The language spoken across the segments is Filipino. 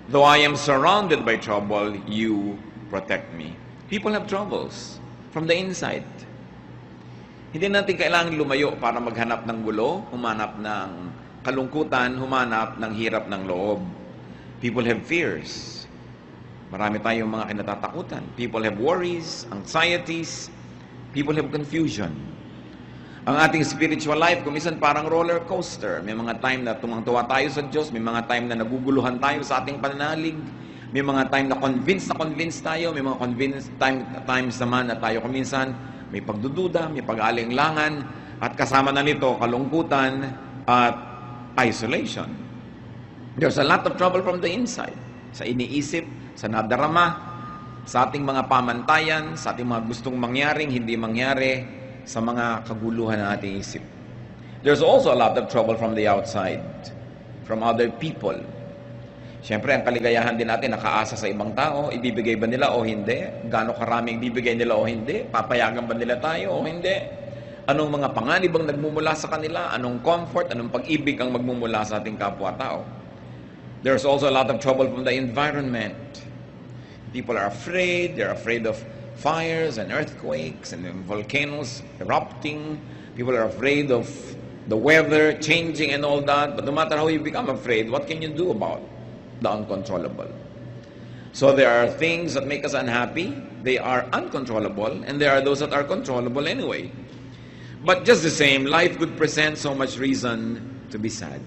Though I am surrounded by trouble, you protect me. People have troubles from the inside. Hindi natin kailangan lumayo para maghanap ng gulo, humanap ng kalungkutan, humanap ng hirap ng loob. People have fears. Marami tayong mga kinatatakutan. People have worries, anxieties. People have confusion. Ang ating spiritual life, kuminsan parang roller coaster. May mga time na tumangtuwa tayo sa Diyos, may mga time na naguguluhan tayo sa ating pananalig, may mga time na convinced tayo, may mga times naman na tayo kuminsan may pagdududa, may pag-aalinlangan, at kasama na nito kalungkutan at isolation. There's a lot of trouble from the inside. Sa iniisip, sa nadarama, sa ating mga pamantayan, sa ating mga gustong mangyaring, hindi mangyari, sa mga kaguluhan ng ating isip. There's also a lot of trouble from the outside, from other people. Siyempre, ang kaligayahan din natin nakaasa sa ibang tao. Ibibigay ba nila o hindi? Gaano karaming ibibigay nila o hindi? Papayagan ba nila tayo o hindi? Anong mga panganib ang nagmumula sa kanila? Anong comfort, anong pag-ibig ang magmumula sa ating kapwa-tao? There's also a lot of trouble from the environment. People are afraid. They're afraid of fires and earthquakes and volcanoes erupting. People are afraid of the weather changing and all that. But no matter how you become afraid, what can you do about the uncontrollable? So there are things that make us unhappy. They are uncontrollable, and there are those that are controllable anyway. But just the same, life could present so much reason to be sad.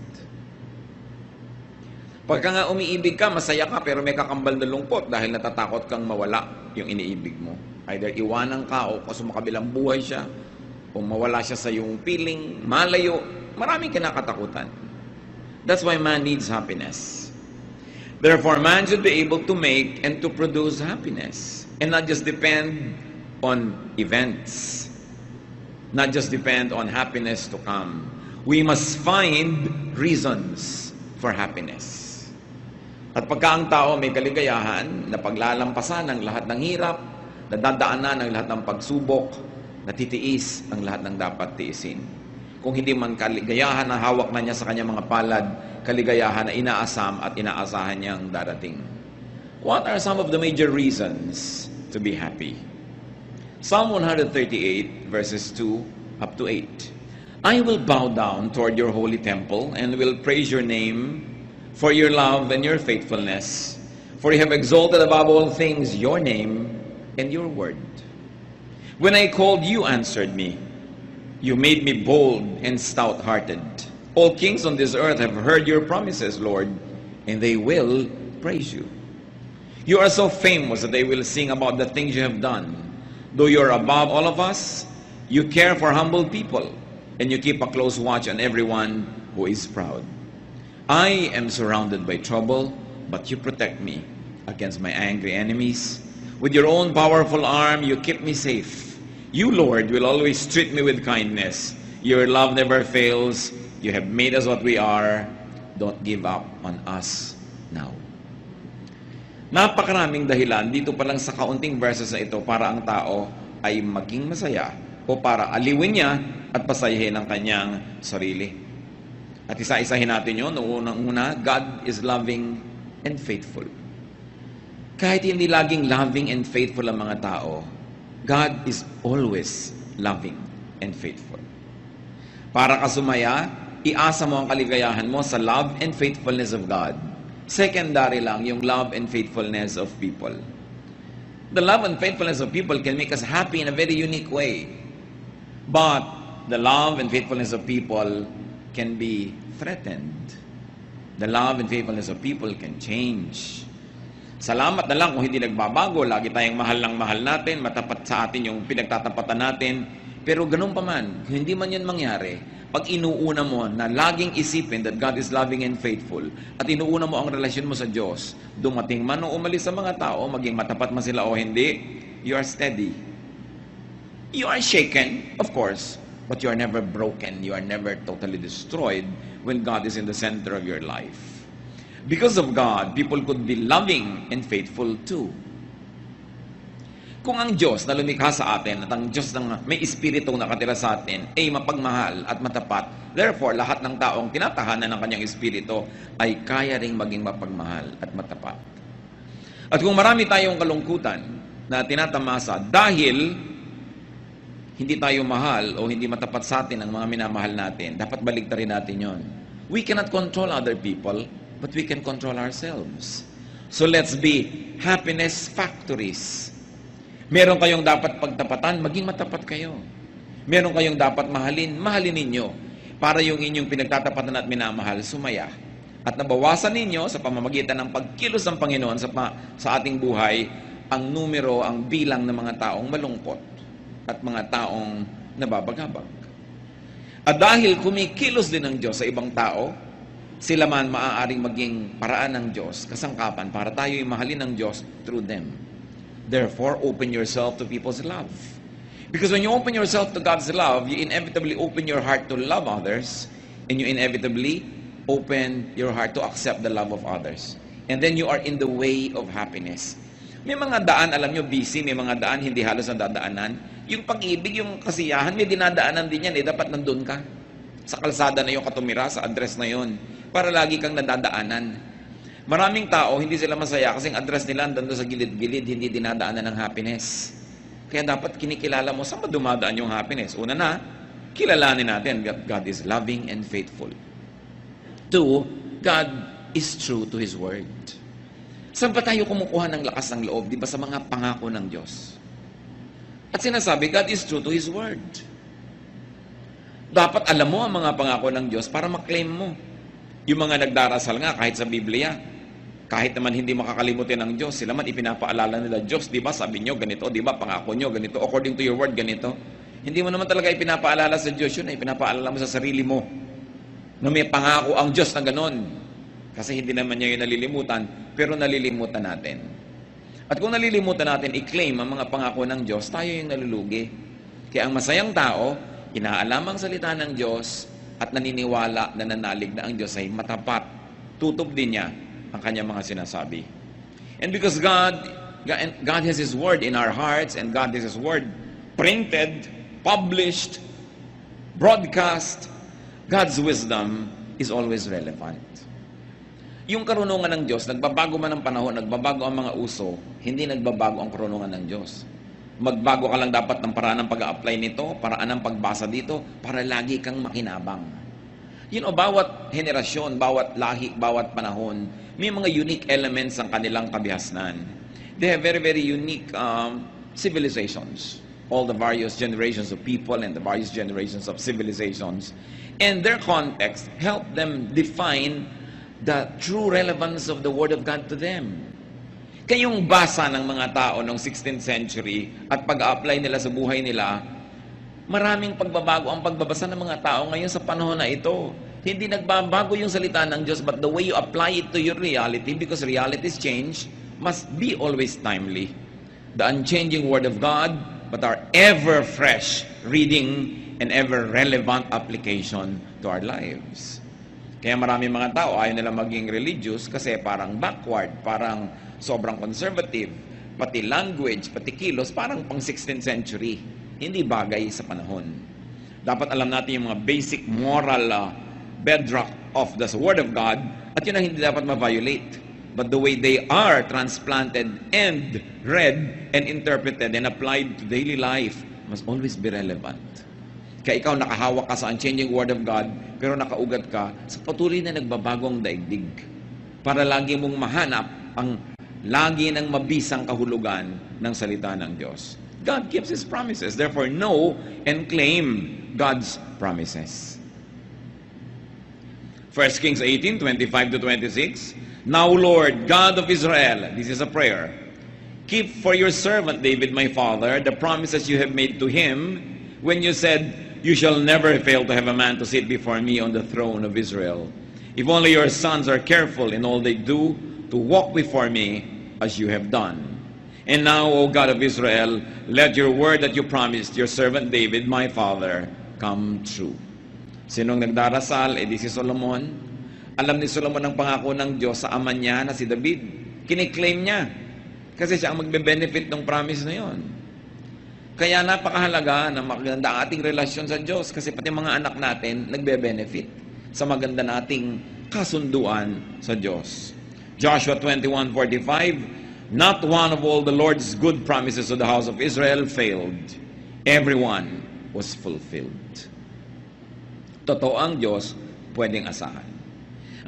Pagka nga umiibig ka, masaya ka, pero may kakambal na lungkot dahil natatakot kang mawala yung iniibig mo. Either iwanan ka o sumakabilang buhay siya, o mawala siya sa iyong piling, malayo, maraming kinakatakutan. That's why man needs happiness. Therefore, man should be able to make and to produce happiness and not just depend on events, not just depend on happiness to come. We must find reasons for happiness. At pagka ang tao may kaligayahan na paglalampasan ng lahat ng hirap, nadadaanan ng lahat ng pagsubok, natitiis ang lahat ng dapat tiisin. Kung hindi man kaligayahan na hawak na niya sa kanyang mga palad, kaligayahan na inaasam at inaasahan niyang darating. What are some of the major reasons to be happy? Psalm 138 verses 2 up to 8. I will bow down toward your holy temple and will praise your name for your love and your faithfulness. For you have exalted above all things your name and your word. When I called, you answered me. You made me bold and stout-hearted. All kings on this earth have heard your promises, Lord, and they will praise you. You are so famous that they will sing about the things you have done. Though you are above all of us, you care for humble people, and you keep a close watch on everyone who is proud. I am surrounded by trouble, but you protect me against my angry enemies. With your own powerful arm, you keep me safe. You, Lord, will always treat me with kindness. Your love never fails. You have made us what we are. Don't give up on us now. Napakaraming dahilan dito pa lang sa kaunting verses na ito para ang tao ay maging masaya o para aliwin niya at pasayahin ang kanyang sarili. At isa-isahin natin yun. Unang-una, God is loving and faithful. Kahit hindi laging loving and faithful ang mga tao, God is always loving and faithful. Para ka sumaya, iasa mo ang kaligayahan mo sa love and faithfulness of God. Secondary lang yung love and faithfulness of people. The love and faithfulness of people can make us happy in a very unique way. But the love and faithfulness of people can be threatened. The love and faithfulness of people can change. Salamat na lang kung hindi nagbabago. Lagi tayong mahal ng mahal natin, matapat sa atin yung pinagtatapatan natin. Pero ganun pa man, kung hindi man yan mangyari, pag inuuna mo na laging isipin that God is loving and faithful, at inuuna mo ang relasyon mo sa Diyos, dumating man o umalis sa mga tao, maging matapat man sila o hindi, you are steady. You are shaken, of course, but you are never broken. You are never totally destroyed when God is in the center of your life. Because of God, people could be loving and faithful too. Kung ang Diyos na lumikha sa atin at ang Diyos na may Espiritong nakatira sa atin ay mapagmahal at matapat, therefore, lahat ng taong tinatahanan ng kanyang Espiritu ay kaya ring maging mapagmahal at matapat. At kung marami tayong kalungkutan na tinatamasa dahil hindi tayo mahal o hindi matapat sa atin ang mga minamahal natin, dapat baligtarin natin yon. We cannot control other people, but we can control ourselves. So let's be happiness factories. Meron kayong dapat pagtapatan, maging matapat kayo. Meron kayong dapat mahalin, mahalin ninyo. Para yung inyong pinagtatapatan at minamahal, sumaya. At nabawasan ninyo sa pamamagitan ng pagkilos ng Panginoon sa ating buhay, ang numero, ang bilang ng mga taong malungkot at mga taong nababagabag. At dahil kumikilos din ng Diyos sa ibang tao, sila man maaaring maging paraan ng Diyos, kasangkapan para tayo'y mahalin ng Diyos through them. Therefore, open yourself to people's love. Because when you open yourself to God's love, you inevitably open your heart to love others, and you inevitably open your heart to accept the love of others. And then you are in the way of happiness. May mga daan, alam nyo, busy, may mga daan, hindi halos nadadaanan. Yung pag-ibig, yung kasiyahan, may dinadaanan din yan, dapat nandun ka. Sa kalsada na yung katumira, sa address na yun, para lagi kang nadadaanan. Maraming tao, hindi sila masaya kasing address nila andun sa gilid-gilid, hindi dinadaanan ng happiness. Kaya dapat kinikilala mo saan ba dumadaan yung happiness. Una na, kilalanin natin that God is loving and faithful. Two, God is true to His Word. Saan ba tayo kumukuha ng lakas ng loob? Di ba sa mga pangako ng Diyos? At sinasabi, God is true to His Word. Dapat alam mo ang mga pangako ng Diyos para maklaim mo. Yung mga nagdarasal nga kahit sa Biblia, kahit naman hindi makakalimutin ng Diyos, sila man ipinapaalala nila, Diyos, di ba sabi nyo ganito, di ba pangako nyo ganito, according to your word ganito. Hindi mo naman talaga ipinapaalala sa Diyos yun, ipinapaalala mo sa sarili mo na may pangako ang Diyos na ganon. Kasi hindi naman niya yung nalilimutan, pero nalilimutan natin. At kung nalilimutan natin, i-claim ang mga pangako ng Diyos, tayo yung nalulugi. Kaya ang masayang tao, inaalam ang salita ng Diyos at naniniwala na nanalig na ang Diyos ay matapat. Tutup din niya ang kanyang mga sinasabi. And because God has His Word in our hearts, and God has His Word printed, published, broadcast, God's wisdom is always relevant. Yung karunungan ng Diyos, nagbabago man ang panahon, nagbabago ang mga uso, hindi nagbabago ang karunungan ng Diyos. Magbago ka lang dapat ng paraan ng pag-a-apply nito, paraan ng pagbasa dito, para lagi kang makinabang. Bawat henerasyon, bawat lahi, bawat panahon, may mga unique elements ang kanilang kabihasnan. They have very, very unique civilizations. All the various generations of people and the various generations of civilizations. And their context help them define the true relevance of the Word of God to them. Kayong basa ng mga tao noong 16th century at pag-a-apply nila sa buhay nila, maraming pagbabago ang pagbabasa ng mga tao ngayon sa panahon na ito. Hindi nagbabago yung salita ng Diyos, but the way you apply it to your reality, because realities change, must be always timely. The unchanging Word of God, but our ever-fresh reading and ever-relevant application to our lives. Kaya maraming mga tao ayaw nila maging religious kasi parang backward, parang sobrang conservative, pati language, pati kilos, parang pang 16th century. Hindi bagay sa panahon. Dapat alam natin yung mga basic moral bedrock of the Word of God, at yun ang hindi dapat ma-violate. But the way they are transplanted and read and interpreted and applied to daily life must always be relevant. Kaya ikaw nakahawak ka sa unchanging Word of God, pero nakaugat ka sa patuloy na nagbabagong daigdig. Para lagi mong mahanap ang lagi ng mabisang kahulugan ng salita ng Diyos. God keeps His promises. Therefore, know and claim God's promises. 1 Kings 18, 25 to 26. Now, Lord, God of Israel, this is a prayer, keep for your servant David, my father, the promises you have made to him when you said, you shall never fail to have a man to sit before me on the throne of Israel. If only your sons are careful in all they do to walk before me as you have done. And now, O God of Israel, let your word that you promised your servant David, my father, come true. Sinong nagdarasal? Si Solomon. Alam ni Solomon ang pangako ng Diyos sa ama niya na si David. Kiniklaim niya. Kasi siya ang magbe-benefit ng promise na yon. Kaya napakahalaga na maganda ang ating relasyon sa Diyos kasi pati mga anak natin nagbe-benefit sa maganda nating kasunduan sa Diyos. Joshua 21:45, not one of all the Lord's good promises to the house of Israel failed. Everyone was fulfilled. Totoo ang Diyos, pwedeng asahan.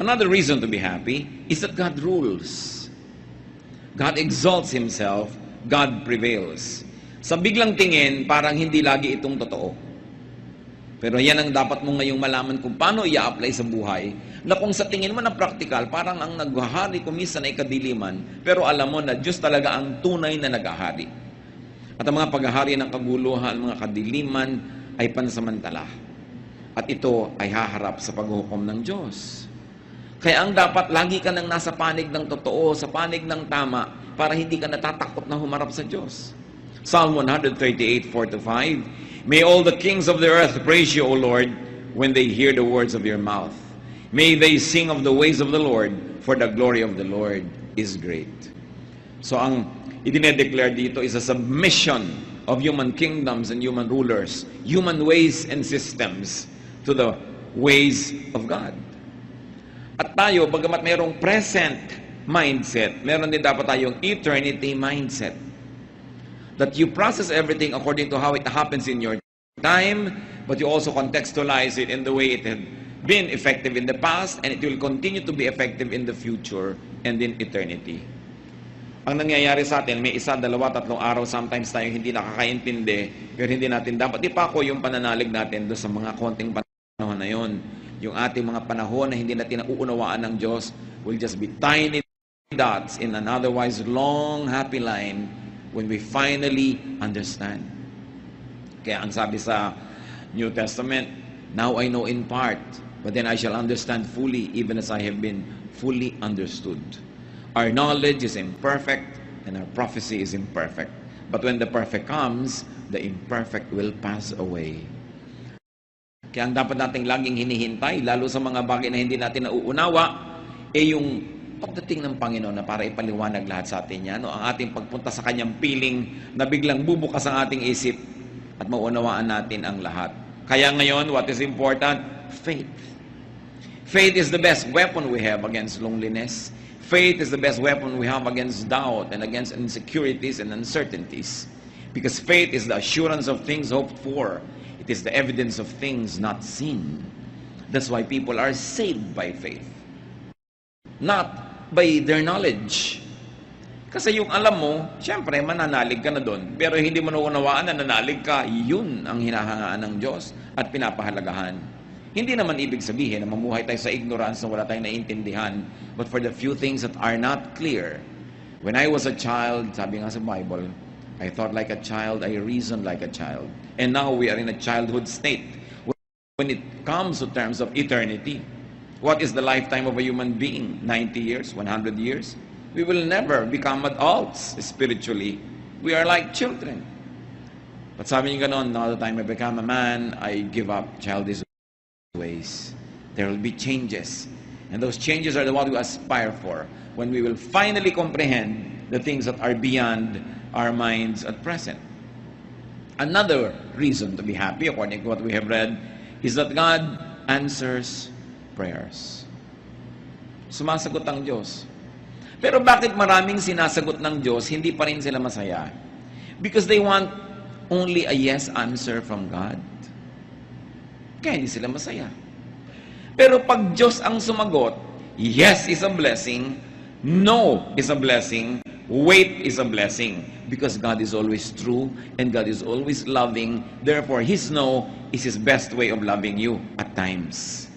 Another reason to be happy is that God rules. God exalts Himself, God prevails. Sa biglang tingin, parang hindi lagi itong totoo. Pero yan ang dapat mo ngayong malaman kung paano i-apply sa buhay, na kung sa tingin mo na practical, parang ang naghahari kumisan ay kadiliman, pero alam mo na Diyos talaga ang tunay na naghahari. At ang mga paghahari ng kaguluhan, mga kadiliman, ay pansamantala. At ito ay haharap sa paghuhukom ng Diyos. Kaya ang dapat, lagi ka nang nasa panig ng totoo, sa panig ng tama, para hindi ka natatakot na humarap sa Diyos. Psalm 138:4-5, may all the kings of the earth praise you, O Lord, when they hear the words of your mouth. May they sing of the ways of the Lord, for the glory of the Lord is great. So ang idinedeclare dito is a submission of human kingdoms and human rulers, human ways and systems to the ways of God. At tayo, bagamat mayroong present mindset, meron din dapat tayong eternity mindset. That you process everything according to how it happens in your time, but you also contextualize it in the way it had been effective in the past, and it will continue to be effective in the future and in eternity. Ang nangyayari sa atin, may 1, 2, 3 araw, sometimes tayo hindi nakakaintindi, pero hindi natin dapat ipako yung pananalig natin doon sa mga konting panahon na yun. Yung ating mga panahon na hindi natin nauunawaan ng Diyos will just be tiny dots in an otherwise long, happy line when we finally understand. Kaya ang sabi sa New Testament, now I know in part, but then I shall understand fully, even as I have been fully understood. Our knowledge is imperfect, and our prophecy is imperfect. But when the perfect comes, the imperfect will pass away. Kaya ang dapat nating laging hinihintay, lalo sa mga bagay na hindi natin nauunawa, yung pagdating ng Panginoon na para ipaliwanag lahat sa atin yan, ang ating pagpunta sa Kanyang piling na biglang bubukas ang ating isip at maunawaan natin ang lahat. Kaya ngayon, what is important? Faith. Faith is the best weapon we have against loneliness. Faith is the best weapon we have against doubt and against insecurities and uncertainties. Because faith is the assurance of things hoped for. It is the evidence of things not seen. That's why people are saved by faith, not by their knowledge. Kasi yung alam mo, syempre, mananalig ka na doon. Pero hindi mo naunawaan na nanalig ka, yun ang hinahangaan ng Diyos at pinapahalagahan. Hindi naman ibig sabihin na mamuhay tayo sa ignorance na wala tayong naiintindihan, but for the few things that are not clear. When I was a child, sabi nga sa Bible, I thought like a child, I reasoned like a child. And now we are in a childhood state. When it comes to terms of eternity, what is the lifetime of a human being? 90 years? 100 years? We will never become adults spiritually. We are like children. But sabi niyo ganon, now that I may become a man, I give up childish ways. There will be changes. And those changes are the what we aspire for. When we will finally comprehend the things that are beyond our minds at present. Another reason to be happy, according to what we have read, is that God answers prayers. Sumasagot ang Diyos. Pero bakit maraming sinasagot ng Diyos, hindi pa rin sila masaya? Because they want only a yes answer from God. Kaya hindi sila masaya. Pero pag Diyos ang sumagot, yes is a blessing, no is a blessing, wait is a blessing. Because God is always true and God is always loving. Therefore, His no is His best way of loving you at times.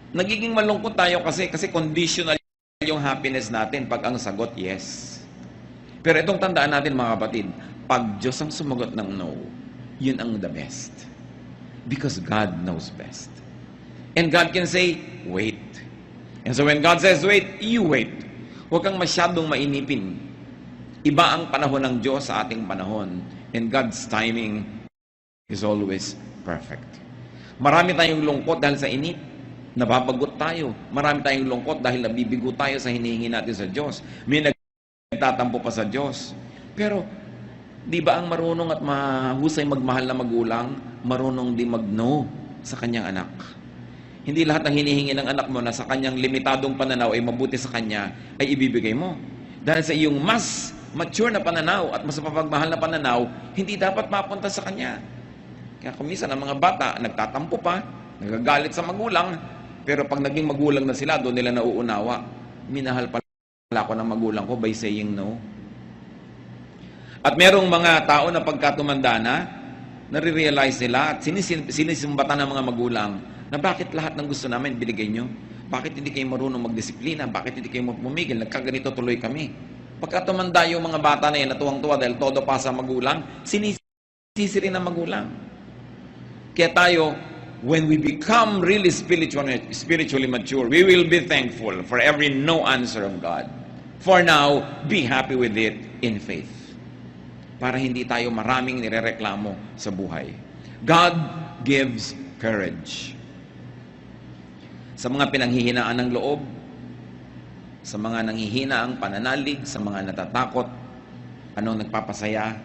Nagiging malungkot tayo kasi conditional yung happiness natin pag ang sagot yes. Pero itong tandaan natin mga kapatid, pag Diyos ang sumagot ng no, yun ang the best. Because God knows best. And God can say, wait. And so when God says wait, you wait. Huwag kang masyadong mainipin. Iba ang panahon ng Diyos sa ating panahon. And God's timing is always perfect. Marami tayong lungkot dahil sa inip. Nababagot tayo. Marami tayong lungkot dahil nabibigo tayo sa hinihingi natin sa Diyos. May nagtatampo pa sa Diyos. Pero Di ba ang marunong at mahusay magmahal na magulang, marunong din mag-no sa kanyang anak? Hindi lahat ng hinihingi ng anak mo na sa kanyang limitadong pananaw ay mabuti sa kanya, ay ibibigay mo. Dahil sa iyong mas mature na pananaw at mas mapagmahal na pananaw, hindi dapat mapunta sa kanya. Kaya kuminsan ang mga bata, nagtatampo pa, nagagalit sa magulang, pero pag naging magulang na sila, doon nila nauunawa. Minahal pala ako ng magulang ko by saying no. At merong mga tao na pagkatumanda na, nare-realize nila at sinisimbatan ng mga magulang na bakit lahat ng gusto namin binigay nyo? Bakit hindi kayo marunong magdisiplina? Bakit hindi kayo pumigil? Nagkaganito tuloy kami. Pagkatumanda yung mga bata na yan, natuwang-tuwa dahil todo pa sa magulang, sinisisi rin ng magulang. Kaya tayo, when we become really spiritually mature, we will be thankful for every no answer of God. For now, be happy with it in faith. Para hindi tayo maraming nirereklamo sa buhay. God gives courage. Sa mga pinanghihinaan ng loob, sa mga nanghihinaang pananalig, sa mga natatakot, anong nagpapasaya?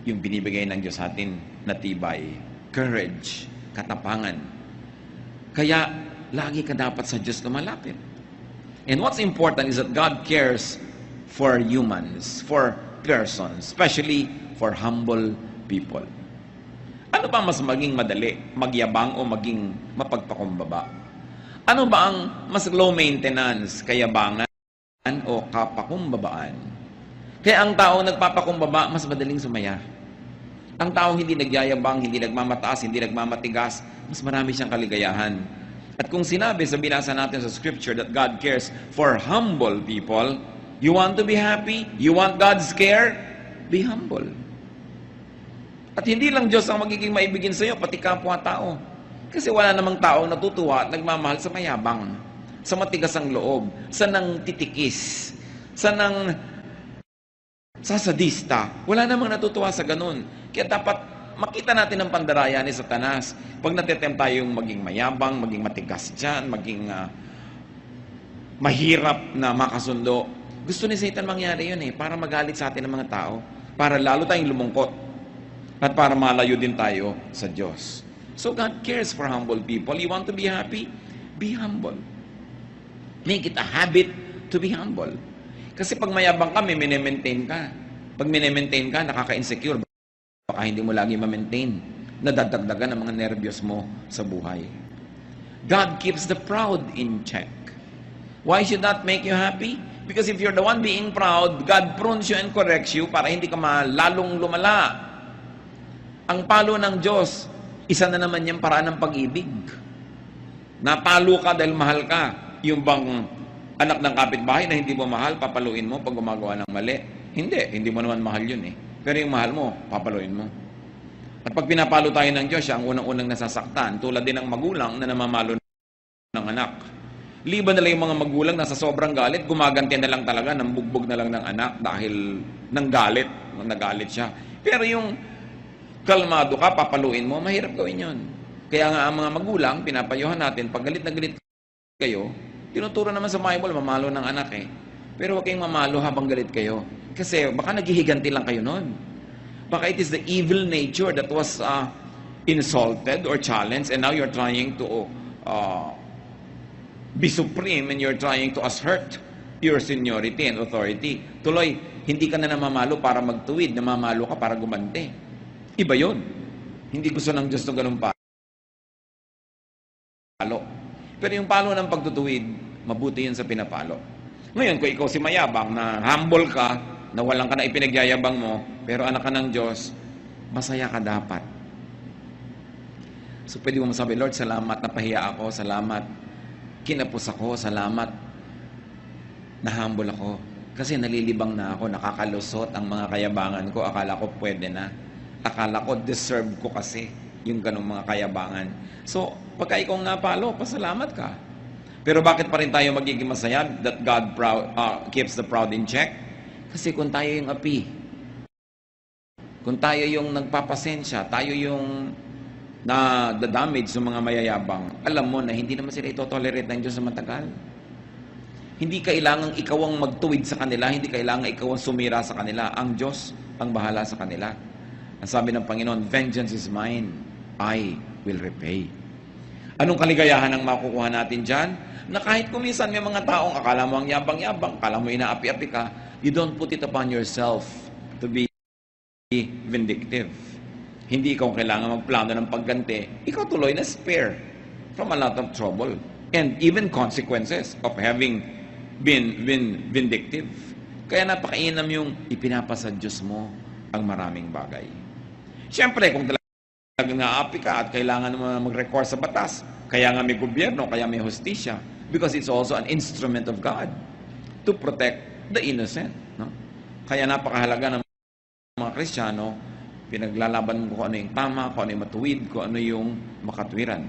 Yung binibigay ng Diyos sa atin na tibay. Courage, katapangan. Kaya, lagi ka dapat sa Diyos lumalapit. And what's important is that God cares for humans, for persons, especially for humble people. Ano ba mas maging madali? Magyabang o maging mapagpakumbaba? Ano ba ang mas low maintenance? Kayabangan o kapakumbabaan? Kaya ang taong nagpapakumbaba, mas madaling sumaya. Ang taong hindi nagyayabang, hindi nagmamataas, hindi nagmamatigas, mas marami siyang kaligayahan. At kung sinabi sa binasa natin sa scripture that God cares for humble people, you want to be happy? You want God's care? Be humble. At hindi lang Diyos ang magiging maibigin sa iyo, pati kapwa-tao. Kasi wala namang taong natutuwa at nagmamahal sa mayabang, sa matigas ang loob, sa nang titikis, sa nang sasadista. Wala namang natutuwa sa ganun. Kaya dapat makita natin ang pandaraya ni Satanas. Pag natitempt tayong maging mayabang, maging matigas dyan, maging mahirap na makasundo, gusto ni Satan mangyari yun para magalit sa atin ng mga tao, para lalo tayong lumungkot, at para malayo din tayo sa Diyos. So God cares for humble people. You want to be happy? Be humble. Make it a habit to be humble. Kasi pag mayabang ka, may minemaintain ka. Pag minemaintain ka, nakaka-insecure. Baka hindi mo lagi ma-maintain. Nadadagdagan ang mga nervyos mo sa buhay. God keeps the proud in check. Why should that make you happy? Because if you're the one being proud, God prunes you and corrects you para hindi ka lalong lumala. Ang palo ng Diyos, isa na naman yung paraan ng pag-ibig. Napalo ka dahil mahal ka. Yung bang anak ng kapitbahay na hindi mo mahal, papaluin mo pag gumagawa ng mali. Hindi mo naman mahal yun Pero yung mahal mo, papaluin mo. At pag pinapalo tayo ng Diyos, siya ang unang-unang nasasaktan. Tulad din ng magulang na namamalo ng anak. Liban na lang yung mga magulang na sa sobrang galit, gumaganti na lang talaga, ng bugbog na lang ng anak dahil ng galit, nagalit siya. Pero yung kalmado ka, papaluin mo, mahirap gawin yun. Kaya nga ang mga magulang, pinapayuhan natin, pag galit na galit kayo, tinuturo naman sa Bible, mamalo ng anak Pero huwag kayong mamalo habang galit kayo. Kasi baka naghihiganti lang kayo nun. Baka it is the evil nature that was insulted or challenged and now you're trying to be supreme and you're trying to assert your seniority and authority. Tuloy, hindi ka na namamalo para magtuwid, namamalo ka para gumante. Iba yun. Hindi gusto ng Diyos ng ganun palo. Pero yung palo ng pagtutuwid, mabuti yun sa pinapalo. Ngayon, kung ikaw si mayabang, na humble ka, na walang ka na ipinagyayabang mo, pero anak ka ng Diyos, masaya ka dapat. So pwede mo masabi, Lord, salamat, napahiya ako, salamat, kinapos ako, salamat, na humble ako. Kasi nalilibang na ako, nakakalusot ang mga kayabangan ko, akala ko pwede na. Akala ko deserve ko kasi yung ganong mga kayabangan. So, pagka ikaw napalo, pasalamat ka. Pero bakit pa rin tayo magiging masaya that God keeps the proud in check? Kasi kung tayo yung api, kung tayo yung nagpapasensya, tayo yung na-damage sa mga mayayabang, alam mo na hindi naman sila ito-tolerate ng Diyos na matagal. Hindi kailangang ikaw ang magtuwid sa kanila, hindi kailangang ikaw ang sumira sa kanila. Ang Diyos ang bahala sa kanila. Ang sabi ng Panginoon, vengeance is mine, I will repay. Anong kaligayahan ang makukuha natin dyan? Na kahit kuminsan may mga taong akala mo ang yabang-yabang, akala mo inaapi-api ka, you don't put it upon yourself to be vindictive. Hindi ikaw kailangan magplano ng pagganti. Ikaw tuloy na spare from a lot of trouble and even consequences of having been vindictive. Kaya napakainam yung ipinapasa Diyos mo ang maraming bagay. Siyempre, kung talagang naapi ka at kailangan mo mag-record sa batas, kaya nga may gobyerno, kaya may hustisya, because it's also an instrument of God to protect the innocent. No? Kaya napakahalaga ng mga Kristiyano, pinaglalaban mo kung ano yung tama, kung ano yung matuwid, kung ano yung makatwiran.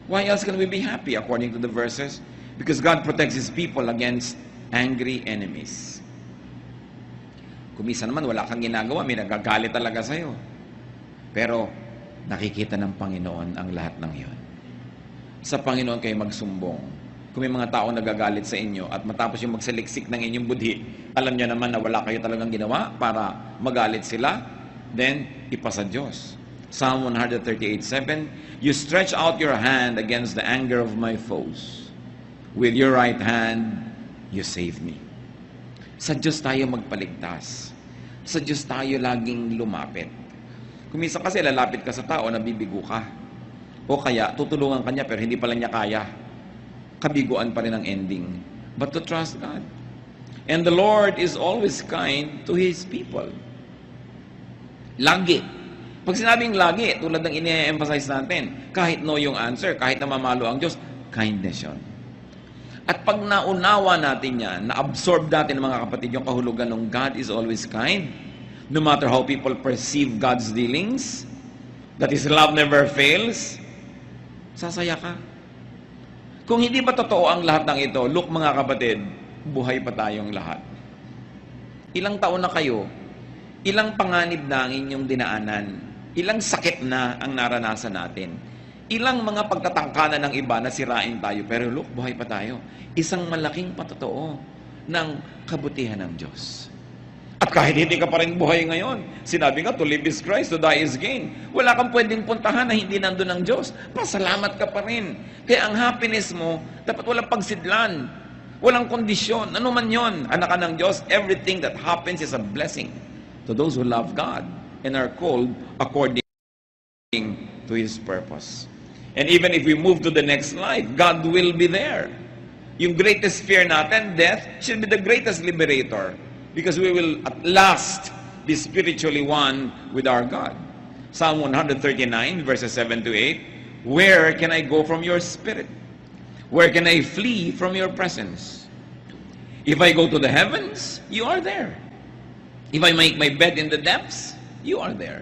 Why else can we be happy according to the verses? Because God protects His people against angry enemies. Kung minsan naman wala kang ginagawa, may nagagalit talaga sa'yo. Pero nakikita ng Panginoon ang lahat ng iyon. Sa Panginoon kayo magsumbong. Kung may mga taong nagagalit sa inyo at matapos yung magsaliksik ng inyong budhi, alam niyo naman na wala kayo talagang ginawa para magalit sila, then ipasa Diyos. Psalm 138:7, you stretch out your hand against the anger of my foes. With your right hand, you save me. Sa Diyos tayo magpaligtas. Sa Diyos tayo laging lumapit. Kung minsan kasi lalapit ka sa tao, nabibigo ka. O kaya, tutulungan ka niya pero hindi pala niya kaya. Kabiguan pa rin ang ending. But to trust God. And the Lord is always kind to His people. Lagi. Pag sinabing lagi, tulad ng ine-emphasize natin, kahit no yung answer, kahit na mamalo ang Diyos, kindness yun. At pag naunawa natin yan, na-absorb natin ng mga kapatid yung kahulugan ng God is always kind, no matter how people perceive God's dealings, that His love never fails, sasaya ka. Kung hindi ba totoo ang lahat ng ito, look mga kapatid, buhay pa tayong lahat. Ilang taon na kayo, ilang panganib na ang inyong dinaanan, ilang sakit na ang naranasan natin, ilang mga pagtatangkanan ng iba na sirain tayo, pero look, buhay pa tayo. Isang malaking patotoo ng kabutihan ng Diyos. At kahit hindi ka pa rin buhay ngayon, sinabi nga, to live is Christ, to die is gain. Wala kang pwedeng puntahan na hindi nandun ng Diyos. Pasalamat ka pa rin. Kaya ang happiness mo, dapat walang pagsidlan. Walang kondisyon. Ano man yon, anak ka ng Diyos, everything that happens is a blessing to those who love God and are called according to His purpose. And even if we move to the next life, God will be there. Yung greatest fear natin, death, should be the greatest liberator. Because we will at last be spiritually one with our God. Psalm 139, verses 7 to 8. Where can I go from your spirit? Where can I flee from your presence? If I go to the heavens, you are there. If I make my bed in the depths, you are there.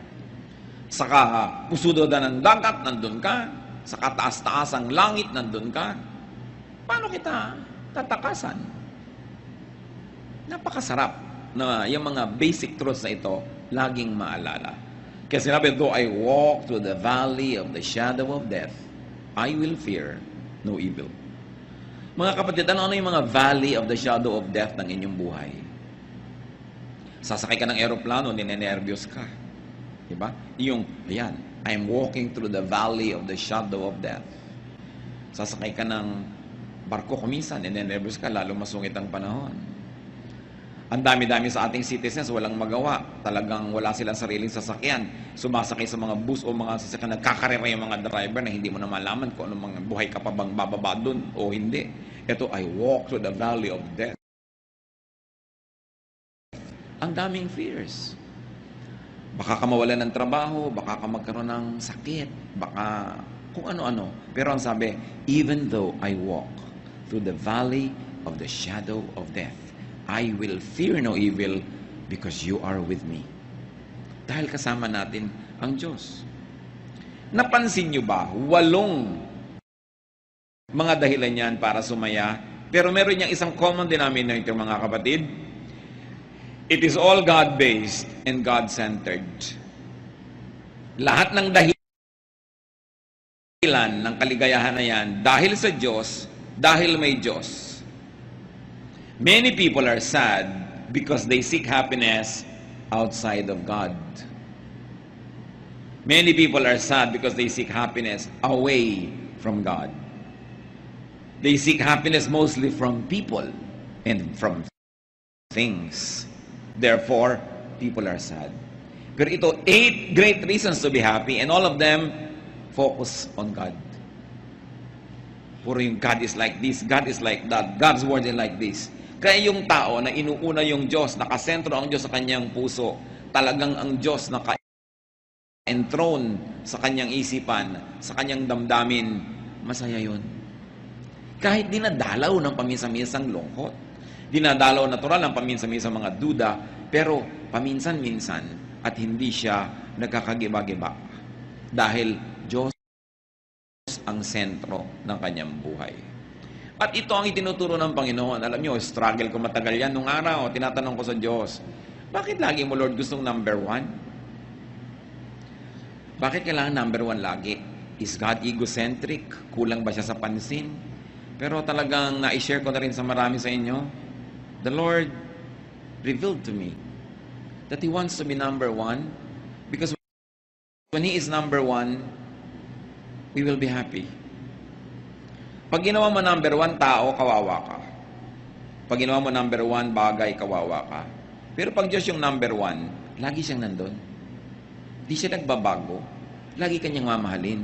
Sa pusudo ng dagat, nandun ka. Sa kataas-taas ang langit, nandun ka. Paano kita tatakasan? Napakasarap na yung mga basic truths na ito laging maalala. Kaya sinabi, though I walk through the valley of the shadow of death, I will fear no evil. Mga kapatid, ano yung mga valley of the shadow of death ng inyong buhay? Sasakay ka ng aeroplano, ninenervyos ka. Diba? Yung, ayan, I'm walking through the valley of the shadow of death. Sasakay ka ng barko kuminsan, ninenervyos ka, lalo masungit ang panahon. Ang dami-dami sa ating citizens, walang magawa. Talagang wala silang sariling sasakyan. Sumasakay sa mga bus o mga sasakyan, nagkakarera yung mga driver na hindi mo na malaman kung anong mga buhay ka pa bang bababa dun o hindi. Ito, I walk through the valley of death. Ang daming fears. Baka ka mawalan ng trabaho, baka ka magkaroon ng sakit, baka kung ano-ano. Pero ang sabi, even though I walk through the valley of the shadow of death, I will fear no evil because you are with me. Dahil kasama natin ang Diyos. Napansin nyo ba, 8 mga dahilan yan para sumaya, pero meron niyang isang common denominator, mga kapatid. It is all God-based and God-centered. Lahat ng dahilan ng kaligayahan na yan, dahil sa Diyos, dahil may Diyos. Many people are sad because they seek happiness outside of God. Many people are sad because they seek happiness away from God. They seek happiness mostly from people and from things. Therefore, people are sad. Pero ito, 8 great reasons to be happy, and all of them focus on God. Puro yung God is like this, God is like that, God's word is like this. Kaya yung tao na inuuna yung Diyos, nakasentro ang Diyos sa kanyang puso, talagang ang Diyos naka-enthroned sa kanyang isipan, sa kanyang damdamin, masaya yun. Kahit dinadalaw ng paminsan-minsang lungkot, dinadalaw natural ng paminsan-minsang mga duda, pero paminsan-minsan at hindi siya nagkakagiba-giba. Dahil Diyos ang sentro ng kanyang buhay. At ito ang itinuturo ng Panginoon. Alam nyo, struggle ko matagal yan nung araw. Tinatanong ko sa Diyos, bakit lagi mo, Lord, gustong number 1? Bakit kailangan number 1 lagi? Is God egocentric? Kulang ba siya sa pansin? Pero talagang na-share ko na rin sa marami sa inyo, the Lord revealed to me that He wants to be number 1 because when He is number 1, we will be happy. Pag ginawa mo number 1, tao, kawawa ka. Pag ginawa mo number 1, bagay, kawawa ka. Pero pag Diyos yung number 1, lagi siyang nandun. Di siya nagbabago. Lagi kanyang mamahalin.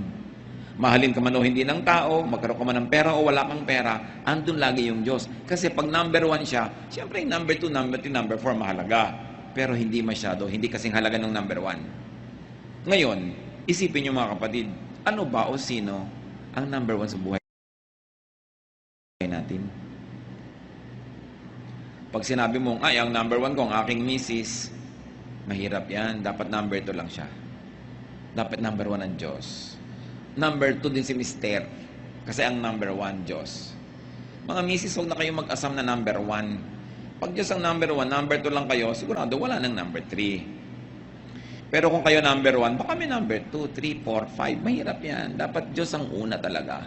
Mahalin ka man o hindi ng tao, magkaroon ka man ng pera o wala kang pera, andun lagi yung Diyos. Kasi pag number 1 siya, siyempre yung number 2, number 3, number 4, mahalaga. Pero hindi masyado, hindi kasing halaga ng number 1. Ngayon, isipin niyo mga kapatid, ano ba o sino ang number 1 sa buhay natin? Pag sinabi mong, ay, ang number 1 ko, ang aking misis, mahirap yan. Dapat number 2 lang siya. Dapat number 1 ang Diyos. Number 2 din si Mister. Kasi ang number 1, Diyos. Mga misis, huwag na kayo mag-asam na number 1. Pag Diyos ang number 1, number 2 lang kayo, sigurado wala nang number 3. Pero kung kayo number 1, baka may number 2, 3, 4, 5. Mahirap yan. Dapat Diyos ang una talaga.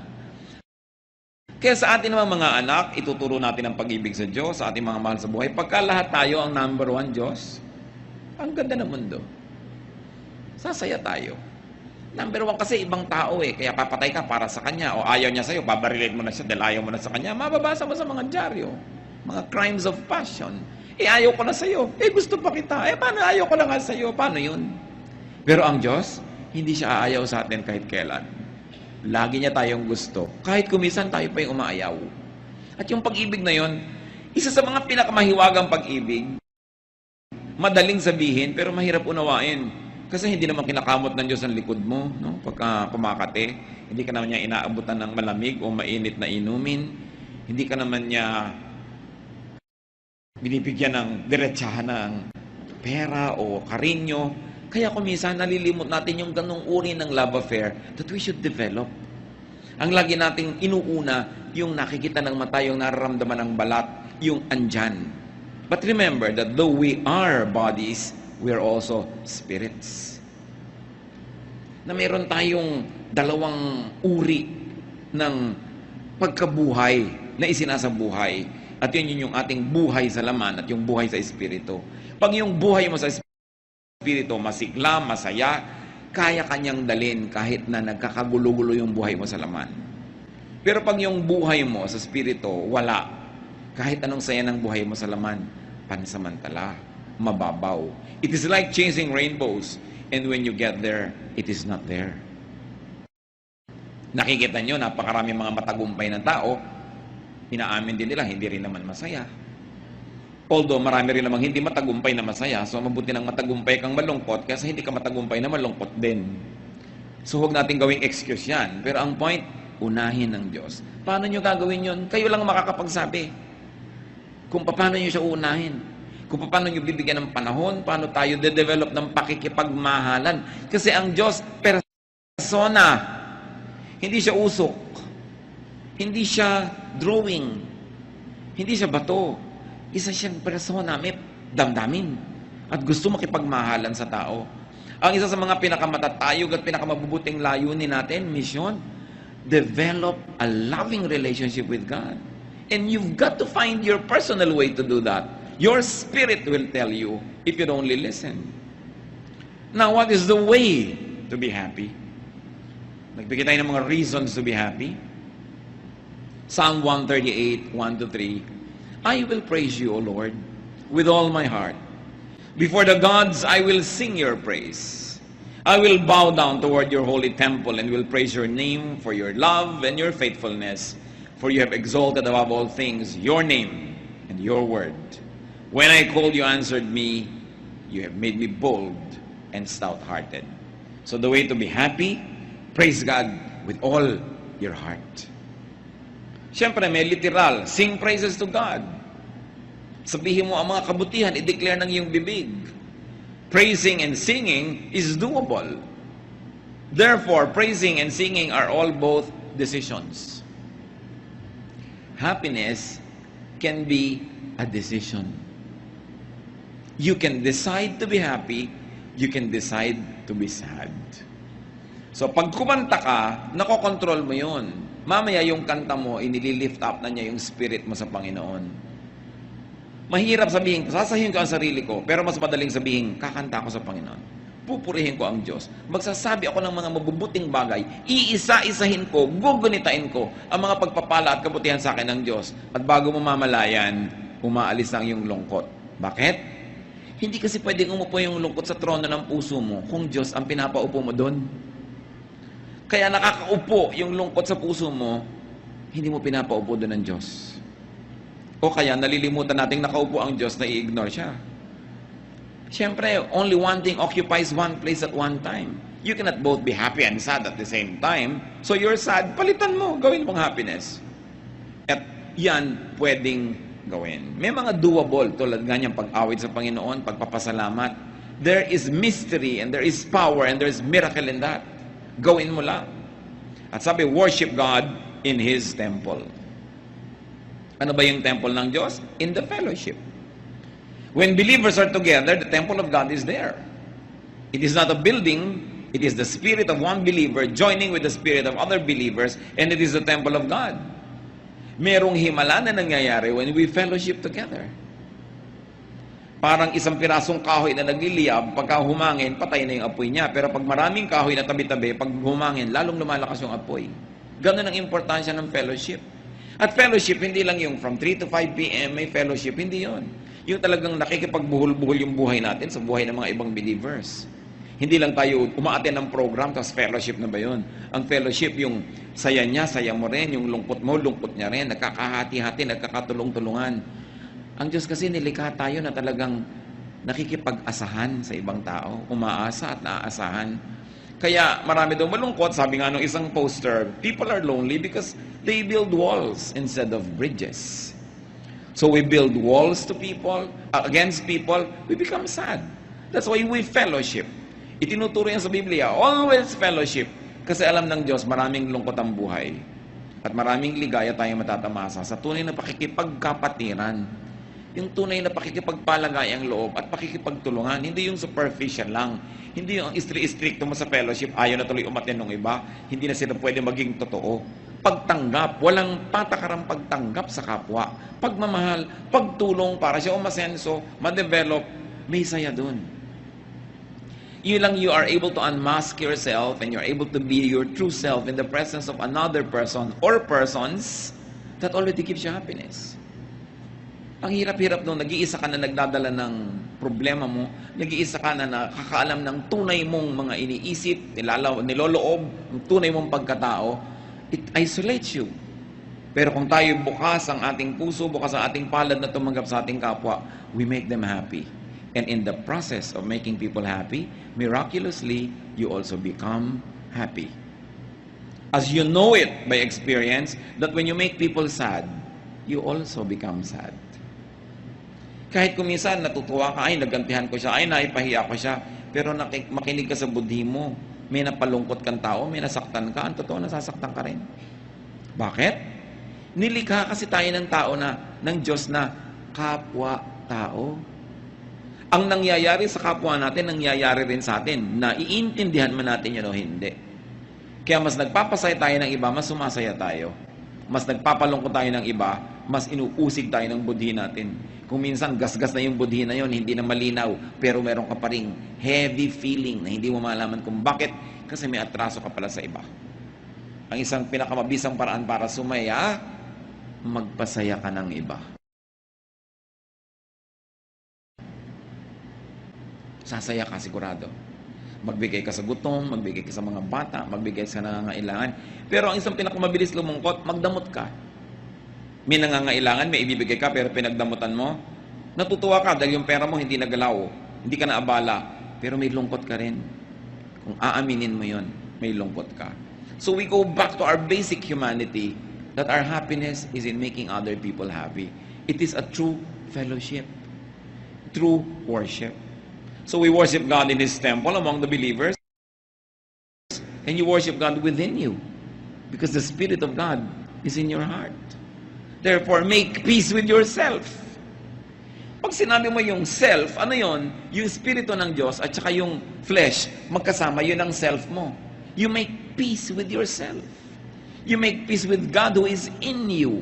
Kaya sa ating mga anak, ituturo natin ang pag-ibig sa Diyos, sa ating mga mahal sa buhay. Pagka lahat tayo ang number 1 Diyos, ang ganda ng mundo. Sasaya tayo. Number 1 kasi ibang tao kaya papatay ka para sa kanya. O ayaw niya sa'yo, babarilin mo na siya dahil ayaw mo na sa kanya. Mababasa mo sa mga dyaryo. Mga crimes of passion. Ayaw ko na sa'yo. Gusto pa kita. Paano ayaw ko na nga sa'yo? Paano yun? Pero ang Diyos, hindi siya aayaw sa atin kahit kailan. Lagi niya tayong gusto. Kahit kumisan tayo pa yung umaayaw. At yung pag-ibig na yun, isa sa mga pinakamahiwagang pag-ibig, madaling sabihin, pero mahirap unawain. Kasi hindi naman kinakamot ng Diyos ang likod mo, no? Pagka kumakate, hindi ka naman niya inaabutan ng malamig o mainit na inumin. Hindi ka naman niya binibigyan ng diretsahan ng pera o karinyo. Kaya kuminsan nalilimot natin yung ganong uri ng love affair that we should develop. Ang lagi nating inuuna, yung nakikita ng mata, yung nararamdaman ng balat, yung andyan. But remember that though we are bodies, we are also spirits. Na meron tayong dalawang uri ng pagkabuhay na isinasabuhay. At yun yung ating buhay sa laman at yung buhay sa espiritu. Pag yung buhay mo sa espiritu masigla, masaya, kaya kanyang dalin kahit na nagkakagulo-gulo yung buhay mo sa laman. Pero pag yung buhay mo sa espiritu, wala. Kahit anong saya ng buhay mo sa laman, pansamantala, mababaw. It is like chasing rainbows, and when you get there, it is not there. Nakikita nyo, napakarami mga matagumpay ng tao, inaamin din nila, hindi rin naman masaya. Although marami rin namang hindi matagumpay na masaya, so mabuti ng matagumpay kang malungkot kasi hindi ka matagumpay na malungkot din. So huwag natin gawing excuse yan. Pero ang point, unahin ng Diyos. Paano nyo gagawin yun? Kayo lang makakapagsabi. Kung paano nyo siya uunahin. Kung paano nyo bibigyan ng panahon, paano tayo de-develop ng pakikipagmahalan. Kasi ang Diyos, persona. Hindi siya usok. Hindi siya drawing. Hindi siya bato. Isa siyang persona, may damdamin. At gusto makipagmahalan sa tao. Ang isa sa mga pinakamatatayog at pinakamabubuting layunin natin, mission, develop a loving relationship with God. And you've got to find your personal way to do that. Your spirit will tell you if you'd only listen. Now, what is the way to be happy? Nagbigay tayo ng mga reasons to be happy. Psalm 138, 1-3. I will praise you, O Lord, with all my heart. Before the gods, I will sing your praise. I will bow down toward your holy temple and will praise your name for your love and your faithfulness. For you have exalted above all things your name and your word. When I called, you answered me. You have made me bold and stout-hearted. So the way to be happy, praise God with all your heart. Siyempre, may literal, sing praises to God. Sabihin mo ang mga kabutihan, i-declare ng iyong bibig. Praising and singing is doable. Therefore, praising and singing are all both decisions. Happiness can be a decision. You can decide to be happy, you can decide to be sad. So pag kumanta ka, nakokontrol mo yun. Mamaya yung kanta mo, inililift up na niya yung spirit mo sa Panginoon. Mahirap sabihin, sasabihin ko ang sarili ko, pero mas madaling sabihin, kakanta ko sa Panginoon. Pupurihin ko ang Diyos. Magsasabi ako ng mga mabubuting bagay. Iisa-isahin ko, gugunitain ko ang mga pagpapala at kabutihan sa akin ng Diyos. At bago mo mamalayan, umaalis ang iyong lungkot. Bakit? Hindi kasi pwedeng umupo yung lungkot sa trono ng puso mo kung Diyos ang pinapaupo mo doon. Kaya nakakaupo yung lungkot sa puso mo, hindi mo pinapaupo doon ng Diyos. O kaya nalilimutan nating nakaupo ang Diyos na i-ignore siya. Siyempre, only one thing occupies one place at one time. You cannot both be happy and sad at the same time. So you're sad, palitan mo, gawin mong happiness. At yan pwedeng gawin. May mga doable tulad ganyang pag-awit sa Panginoon, pagpapasalamat. There is mystery and there is power and there is miracle in that. Gawin mo lang. At sabi, worship God in His temple. Ano ba yung temple ng Diyos? In the fellowship. When believers are together, the temple of God is there. It is not a building, it is the spirit of one believer joining with the spirit of other believers, and it is the temple of God. Merong himala na nangyayari when we fellowship together. Parang isang pirasong kahoy na nagliliyab, pagka humangin, patay na yung apoy niya. Pero pag maraming kahoy na tabi-tabi, pag humangin, lalong lumalakas yung apoy. Ganun ang importansya ng fellowship. At fellowship, hindi lang yung from 3 to 5 p.m. may fellowship, hindi yon. Yung talagang nakikipagbuhol-buhol yung buhay natin sa buhay ng mga ibang believers. Hindi lang tayo umaattend ng program, tapos fellowship na ba yun? Ang fellowship, yung saya niya, saya mo rin, yung lungkot mo, lungkot niya rin, nagkakahati-hati, nagkakatulong-tulungan. Ang Diyos kasi nilikha tayo na talagang nakikipag-asahan sa ibang tao, umaasa at naaasahan. Kaya marami daw malungkot, sabi nga nung isang poster, people are lonely because they build walls instead of bridges. So we build walls to people, against people, we become sad. That's why we fellowship. Itinuturo yan sa Biblia, always fellowship. Kasi alam ng Diyos, maraming lungkot ang buhay. At maraming ligaya tayong matatamasa sa tunay na pakikipagkapatiran. Yung tunay na pakikipagpalagay ang loob at pakikipagtulungan. Hindi yung superficial lang. Hindi yung strict mo sa fellowship, ayaw na tuloy umatin ng iba. Hindi na sila pwede maging totoo. Pagtanggap, walang patakarang pagtanggap sa kapwa. Pagmamahal, pagtulong para siya umasenso, ma-develop, may saya dun. You are able to unmask yourself and you're able to be your true self in the presence of another person or persons that already gives you happiness. Ang hirap-hirap nung nag-iisa ka na nagdadala ng problema mo, nag-iisa ka na nakakaalam ng tunay mong mga iniisip, niloloob, ang tunay mong pagkatao, it isolates you. Pero kung tayo bukas ang ating puso, bukas ang ating palad na tumanggap sa ating kapwa, we make them happy. And in the process of making people happy, miraculously, you also become happy. As you know it by experience, that when you make people sad, you also become sad. Kahit kuminsan natutuwa ka, ay nagantihan ko siya, ay naipahiya ko siya, pero makinig ka sa budhi mo, may napalungkot kang tao, may nasaktan ka, ang totoo nasasaktan ka rin. Bakit? Nilikha kasi tayo ng tao ng Diyos na kapwa-tao. Ang nangyayari sa kapwa natin, nangyayari rin sa atin, na iintindihan man natin yun o hindi. Kaya mas nagpapasaya tayo ng iba, mas sumasaya tayo. Mas nagpapalungkot tayo ng iba, mas inuusig tayo ng budhi natin. Kung minsan gasgas na yung budhi na yon, hindi na malinaw, pero meron ka pa ring heavy feeling na hindi mo malaman kung bakit, kasi may atraso ka pala sa iba. Ang isang pinakamabisang paraan para sumaya, magpasaya ka ng iba. Sasaya ka sigurado. Magbigay ka sa gutom, magbigay ka sa mga bata, magbigay sa nangangailangan. Pero ang isang pinakamabilis lumungkot, magdamot ka. May nangangailangan, may ibibigay ka, pero pinagdamutan mo, natutuwa ka dahil yung pera mo hindi nagalaw, hindi ka naabala, pero may lungkot ka rin. Kung aaminin mo yon, may lungkot ka. So we go back to our basic humanity, that our happiness is in making other people happy. It is a true fellowship, true worship. So we worship God in His temple among the believers, and you worship God within you, because the Spirit of God is in your heart. Therefore, make peace with yourself. Pag sinabi mo yung self, ano yon? Yung Espiritu ng Diyos at saka yung flesh, magkasama, yun ang self mo. You make peace with yourself. You make peace with God who is in you.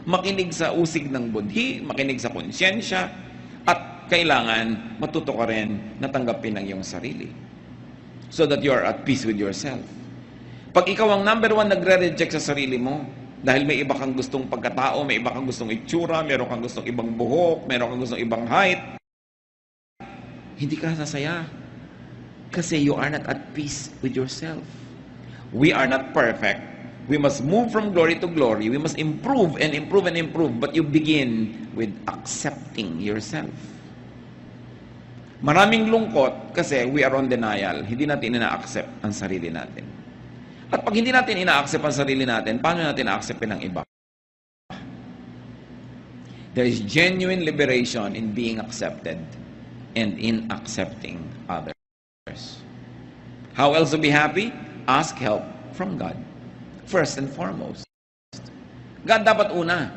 Makinig sa usig ng budhi, makinig sa konsyensya, at kailangan matuto ka rin na tanggapin ang iyong sarili. So that you are at peace with yourself. Pag ikaw ang number one nagre-reject sa sarili mo, dahil may iba kang gustong pagkatao, may iba kang gustong itsura, meron kang gustong ibang buhok, meron kang gustong ibang height, hindi ka sasaya. Kasi you are not at peace with yourself. We are not perfect. We must move from glory to glory. We must improve and improve and improve. But you begin with accepting yourself. Maraming lungkot kasi we are on denial. Hindi natin ina-accept ang sarili natin. At pag hindi natin ina-accept ang sarili natin, paano natin na-acceptin ang iba? There is genuine liberation in being accepted and in accepting others. How else to be happy? Ask help from God. First and foremost. God dapat una.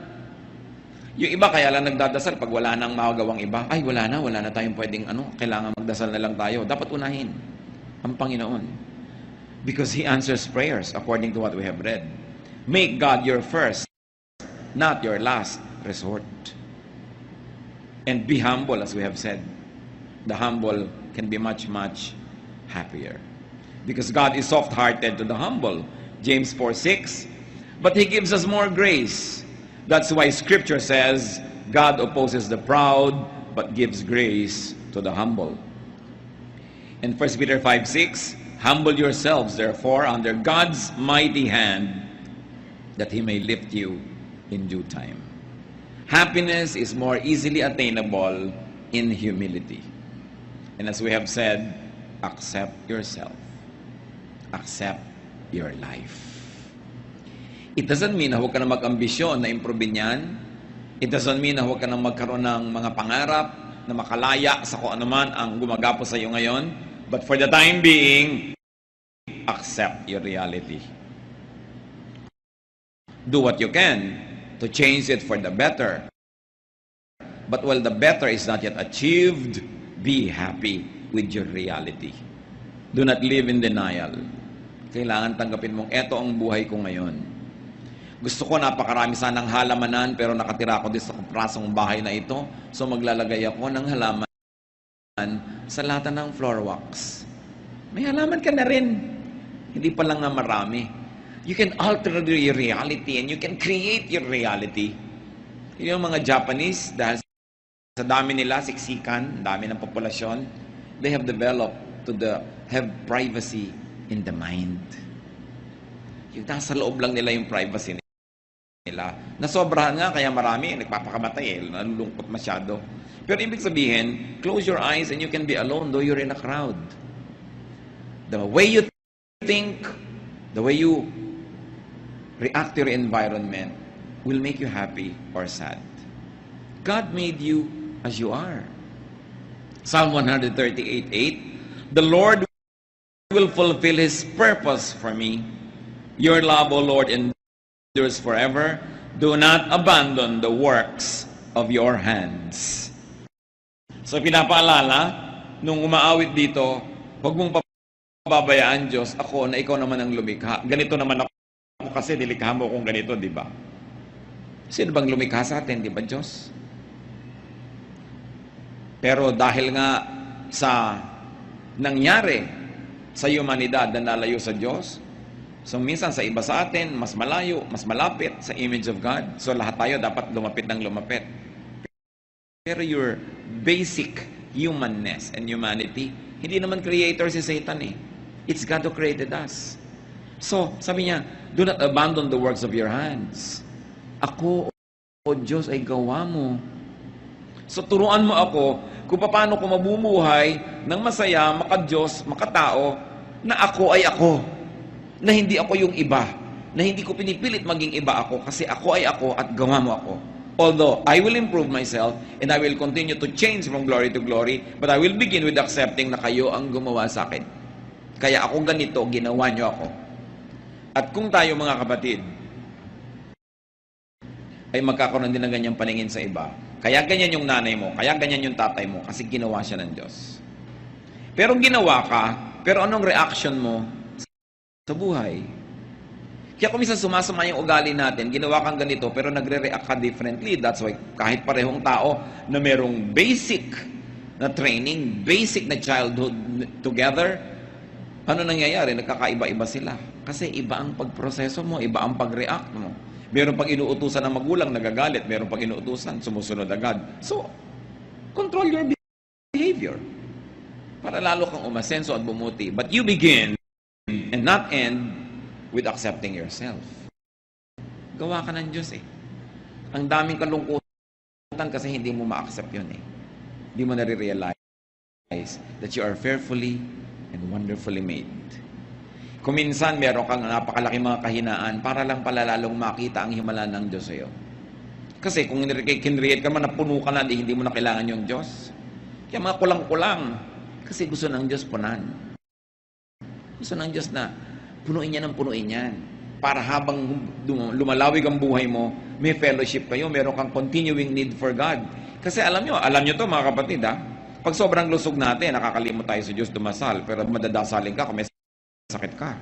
Yung iba kaya lang nagdadasal pag wala nang magagawang iba. Ay, wala na tayong pwedeng kailangan magdasal na lang tayo. Dapat unahin ang Panginoon. Because He answers prayers according to what we have read. Make God your first, not your last resort. And be humble, as we have said. The humble can be much, much happier. Because God is soft-hearted to the humble. James 4:6. But He gives us more grace. That's why Scripture says, God opposes the proud, but gives grace to the humble. And 1 Peter 5:6, humble yourselves, therefore, under God's mighty hand, that He may lift you in due time. Happiness is more easily attainable in humility. And as we have said, accept yourself. Accept your life. It doesn't mean na huwag ka na mag-ambisyon na improvein yan. It doesn't mean na huwag ka na magkaroon ng mga pangarap na makalaya sa kung anuman ang gumagapo sa iyo ngayon. But for the time being, accept your reality. Do what you can to change it for the better. But while the better is not yet achieved, be happy with your reality. Do not live in denial. Kailangan tanggapin mong eto ang buhay ko ngayon. Gusto ko napakarami sanang halamanan pero nakatira ako din sa prasong bahay na ito. So maglalagay ako ng halaman sa lata ng floor wax. May halaman ka na rin. Hindi pa lang nga marami. You can alter your reality and you can create your reality. Yung mga Japanese, dahil sa dami nila, siksikan, dami ng populasyon, they have developed to have privacy in the mind. Yung nasa loob lang nila yung privacy nila. Nasobrahan nga, kaya marami, nagpapakamatay nalulungkot masyado. Pero ibig sabihin, close your eyes and you can be alone though you're in a crowd. The way you think, the way you react to your environment will make you happy or sad. God made you as you are. Psalm 138:8, the Lord will fulfill His purpose for me. Your love, O Lord, endures forever. Do not abandon the works of your hands. So pinapaalala, nung umaawit dito, huwag mong pababayaan, Diyos, ako na ikaw naman ang lumikha. Ganito naman ako kasi nilikha mo kung ganito, di ba? Sino bang lumikha sa atin, di ba Diyos? Pero dahil nga sa nangyari sa humanidad na nalayo sa Diyos, so minsan sa iba sa atin, mas malayo, mas malapit sa image of God. So lahat tayo dapat lumapit ng lumapit. Pero your basic humanness and humanity, hindi naman creator si Satan eh. It's God who created us. So, sabi niya, do not abandon the works of your hands. Ako, o Diyos, ay gawa mo. So, turuan mo ako kung paano ko mabubuhay ng masaya, maka-Diyos, makatao, na ako ay ako. Na hindi ako yung iba. Na hindi ko pinipilit maging iba ako kasi ako ay ako at gawa mo ako. Although, I will improve myself and I will continue to change from glory to glory, but I will begin with accepting na kayo ang gumawa sa akin. Kaya ako ganito, ginawa niyo ako. At kung tayo mga kapatid, ay magkakaroon din ng ganyang paningin sa iba, kaya ganyan yung nanay mo, kaya ganyan yung tatay mo, kasi ginawa siya ng Diyos. Pero ginawa ka, pero anong reaction mo sa buhay? Kaya kung minsan sumasama yung ugali natin, ginawa kang ganito, pero nagre-react ka differently. That's why kahit parehong tao na merong basic na training, basic na childhood together, ano nangyayari? Nagkakaiba-iba sila. Kasi iba ang pagproseso mo, iba ang pag-react mo. Meron pag inuutusan ng magulang, nagagalit. Meron pag inuutusan, sumusunod agad. So, control your behavior para lalo kang umasenso at bumuti. But you begin and not end with accepting yourself. Gawa ka ng Diyos eh. Ang daming kalungkutan kasi hindi mo ma-accept yun eh. Hindi mo nare-realize that you are fearfully and wonderfully made. Kung minsan meron kang napakalaki mga kahinaan para lang palalalong makita ang himala ng Diyos sa'yo. Kasi kung kinreate ka man, napuno ka na, hindi mo na kailangan yung Diyos. Kaya mga kulang-kulang. Kasi gusto ng Diyos punan. Gusto ng Diyos na punuin niya ng punuin yan. Para habang lumalawig ang buhay mo, may fellowship kayo, meron kang continuing need for God. Kasi alam nyo to mga kapatid ha, pag sobrang lusog natin, nakakalimot tayo sa Diyos dumasal, pero madadasalin ka kung may sakit ka.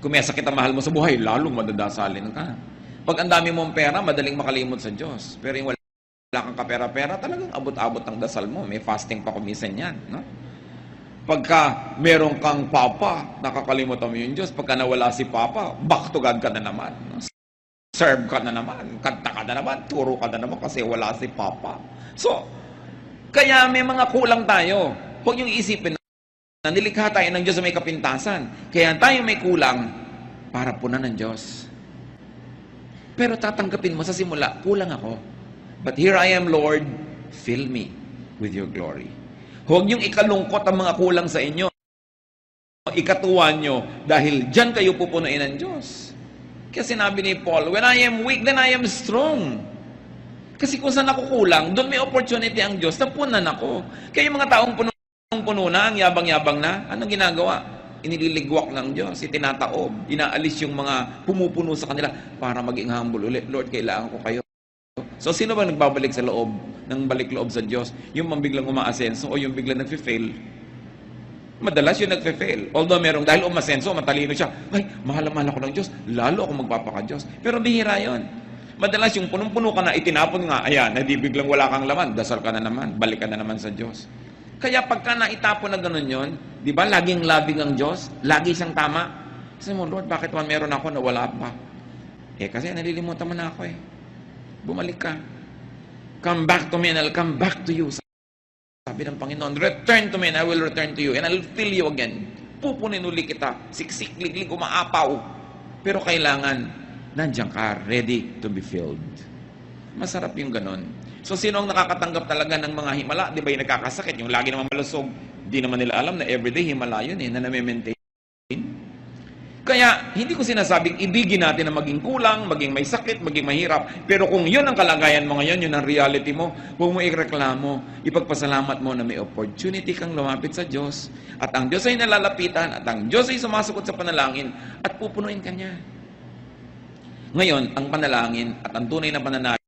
Kung may sakit ang mahal mo sa buhay, lalong madadasalin ka. Pag ang dami mong pera, madaling makalimot sa Diyos. Pero yung wala kang kapera-pera, talagang abot-abot ang dasal mo. May fasting pa kumisan yan. No? Pagka meron kang papa, nakakalimutan mo yung Diyos. Pagka nawala si papa, back to God ka na naman. No? Serve ka na naman, kanta ka na naman, turo ka na naman kasi wala si papa. So, kaya may mga kulang tayo. Huwag yung isipin na nilikha tayo ng Diyos na may kapintasan. Kaya tayo may kulang para punan ng Diyos. Pero tatanggapin mo sa simula, kulang ako. But here I am, Lord, fill me with your glory. Huwag niyong ikalungkot ang mga kulang sa inyo. Ikatuwan nyo dahil dyan kayo pupunuin ng Diyos. Kaya sinabi ni Paul, when I am weak, then I am strong. Kasi kung saan ako kulang, doon may opportunity ang Diyos na punan ako. Kaya yung mga taong puno na, ang yabang-yabang na, anong ginagawa? Iniligwak ng Diyos, itinataob, inaalis yung mga pumupuno sa kanila para maging humble ulit. Lord, kailangan ko kayo. So, sino ba nagbabalik sa loob, ng balik loob sa Diyos? Yung biglang umaasenso o yung biglang nagfe-fail? Madalas yung nagfe-fail. Although merong, dahil umasenso, matalino siya, ay, mahal-mahal ako ng Diyos, lalo ako magpapaka-Diyos. Pero bihira yon. Madalas yung punong-puno ka na, itinapon nga, ayan, hindi biglang wala kang laman, dasal ka na naman, balik ka na naman sa Diyos. Kaya pagka naitapon na gano'n yun, di ba, laging labing ang Diyos, lagi siyang tama. Kasi mo, Lord, bakit man meron ako na wala pa? Kasi nalilimutan mo na ako eh. Bumalik ka. Come back to me and I'll come back to you. Sabi ng Panginoon, return to me and I will return to you and I'll fill you again. Pupunin uli kita, siksik, liglig, umaapaw. Pero kailangan, nandiyan ka, ready to be filled. Masarap yung ganon. So, sino ang nakakatanggap talaga ng mga himala? Di ba yung nagkakasakit? Yung lagi naman malusog, di naman nila alam na everyday himala yun na nami-maintain. Kaya, hindi ko sinasabing ibigin natin na maging kulang, maging may sakit, maging mahirap. Pero kung yun ang kalagayan mo ngayon, yun ang reality mo, huwag mo ireklamo, ipagpasalamat mo na may opportunity kang lumapit sa Diyos, at ang Diyos ay nalalapitan, at ang Diyos ay sumasagot sa panalangin, at pupunuin ka niya. Ngayon, ang panalangin at ang tunay na pananalig,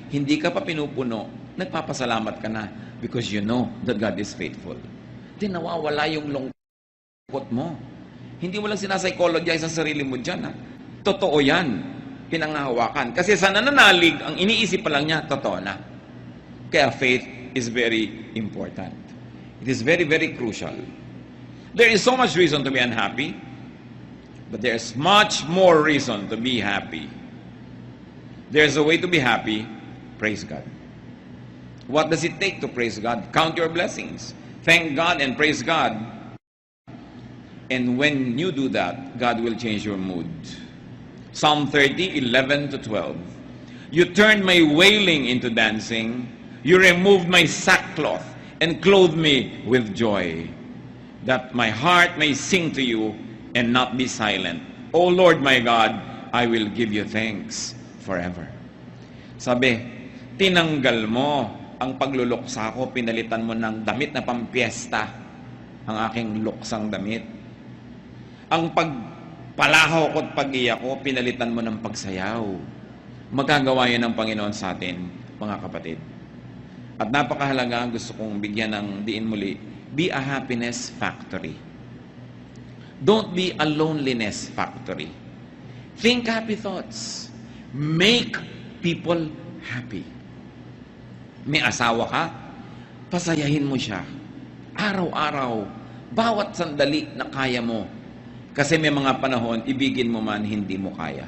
hindi ka pa pinupuno, nagpapasalamat ka na because you know that God is faithful. Di nawawala yung lungkot mo. Hindi mo lang sinapsychologize sa sarili mo dyan. Ha? Totoo yan. Pinanghahawakan. Kasi sa nananalig, ang iniisip pa lang niya, totoo na. Kaya faith is very important. It is very, very crucial. There is so much reason to be unhappy, but there's much more reason to be happy. There's a way to be happy. Praise God. What does it take to praise God? Count your blessings. Thank God and praise God. And when you do that, God will change your mood. Psalm 30, 11 to 12. You turned my wailing into dancing. You removed my sackcloth and clothed me with joy, that my heart may sing to you and not be silent. O Lord my God, I will give you thanks forever. Sabi, tinanggal mo ang pagluluksa ko, pinalitan mo ng damit na pampiesta, ang aking luksang damit. Ang pagpalahaw ko at pag-iyak ko, pinalitan mo ng pagsayaw. Magagawa yan ng Panginoon sa atin, mga kapatid. At napakahalaga, gusto kong bigyan ng diin muli, be a happiness factory. Don't be a loneliness factory. Think happy thoughts. Make people happy. May asawa ka, pasayahin mo siya. Araw-araw, bawat sandali na kaya mo. Kasi may mga panahon, ibigin mo man, hindi mo kaya.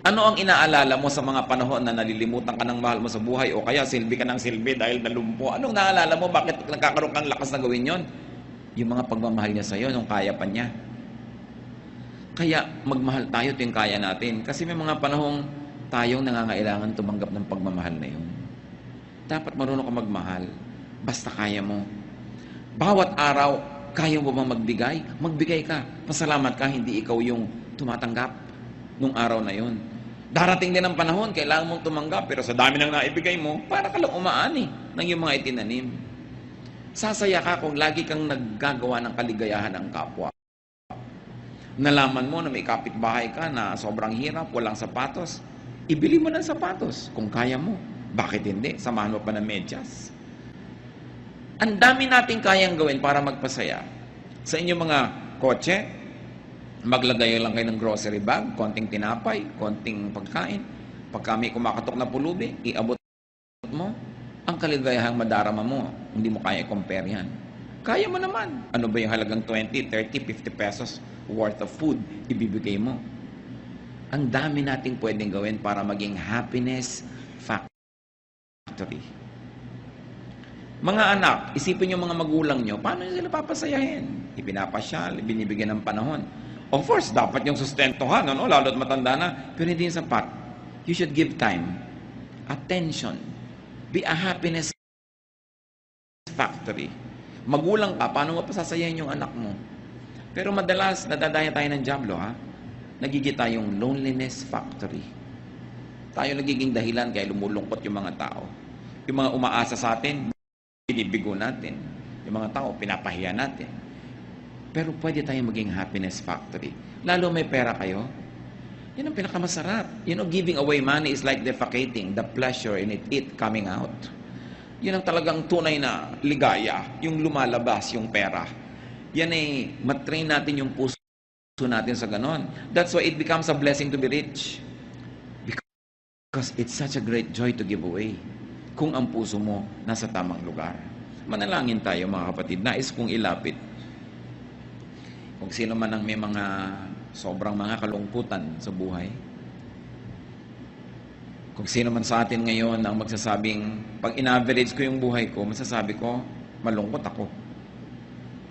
Ano ang inaalala mo sa mga panahon na nalilimutan ka ng mahal mo sa buhay o kaya silbi ka ng silbi dahil nalumpo? Anong naalala mo? Bakit nagkakaroon kang lakas na gawin yon? Yung mga pagmamahal niya sa'yo, nung kaya pa niya. Kaya magmahal tayo, ito yung kaya natin. Kasi may mga panahong tayong nangangailangan tumanggap ng pagmamahal na yun. Dapat marunong ka magmahal. Basta kaya mo. Bawat araw, kaya mo bang magbigay? Magbigay ka. Pasalamat ka, hindi ikaw yung tumatanggap nung araw na yun. Darating din ang panahon, kailangan mong tumanggap, pero sa dami ng naibigay mo, para ka lang umaani ng iyong mga itinanim. Sasaya ka kung lagi kang naggagawa ng kaligayahan ng kapwa. Nalaman mo na may kapitbahay ka na sobrang hirap, walang sapatos, ibili mo ng sapatos kung kaya mo. Bakit hindi? Samahan mo pa ng medyas. Ang dami nating kayang gawin para magpasaya. Sa inyong mga kotse, maglagay lang kayo ng grocery bag, konting tinapay, konting pagkain. Pag kami kumakatok na pulubi, iabot mo, ang kaligayahang madarama mo, hindi mo kaya i-compare yan. Kaya mo naman. Ano ba yung halagang 20, 30, 50 pesos worth of food, ibibigay mo. Ang dami nating pwedeng gawin para maging happiness factory. Mga anak, isipin yung mga magulang nyo, paano nyo sila papasayahin? Ipinapasyal, binibigyan ng panahon. Of course, dapat yung sustentuhan, ano? Lalo't matanda na, pero hindi yung sapat. You should give time, attention, be a happiness factory. Magulang ka, paano mo pasasayahin yung anak mo? Pero madalas, nadadaya tayo ng diablo, ha? Nagiging tayong loneliness factory. Tayo nagiging dahilan kaya lumulungkot yung mga tao. Yung mga umaasa sa atin, binibigo natin. Yung mga tao, pinapahiya natin. Pero pwede tayong maging happiness factory. Lalo may pera kayo, yan ang pinakamasarap. You know, giving away money is like defecating, the pleasure in it coming out. Yan ang talagang tunay na ligaya, yung lumalabas, yung pera. Yan ay matrain natin yung puso natin sa ganon. That's why it becomes a blessing to be rich. Because it's such a great joy to give away kung ang puso mo nasa tamang lugar. Manalangin tayo mga kapatid. Nais kong ilapit. Kung sino man ang may mga sobrang mga kalungkutan sa buhay. Kung sino man sa atin ngayon ang magsasabing, pag in-average ko yung buhay ko, masasabi ko, malungkot ako.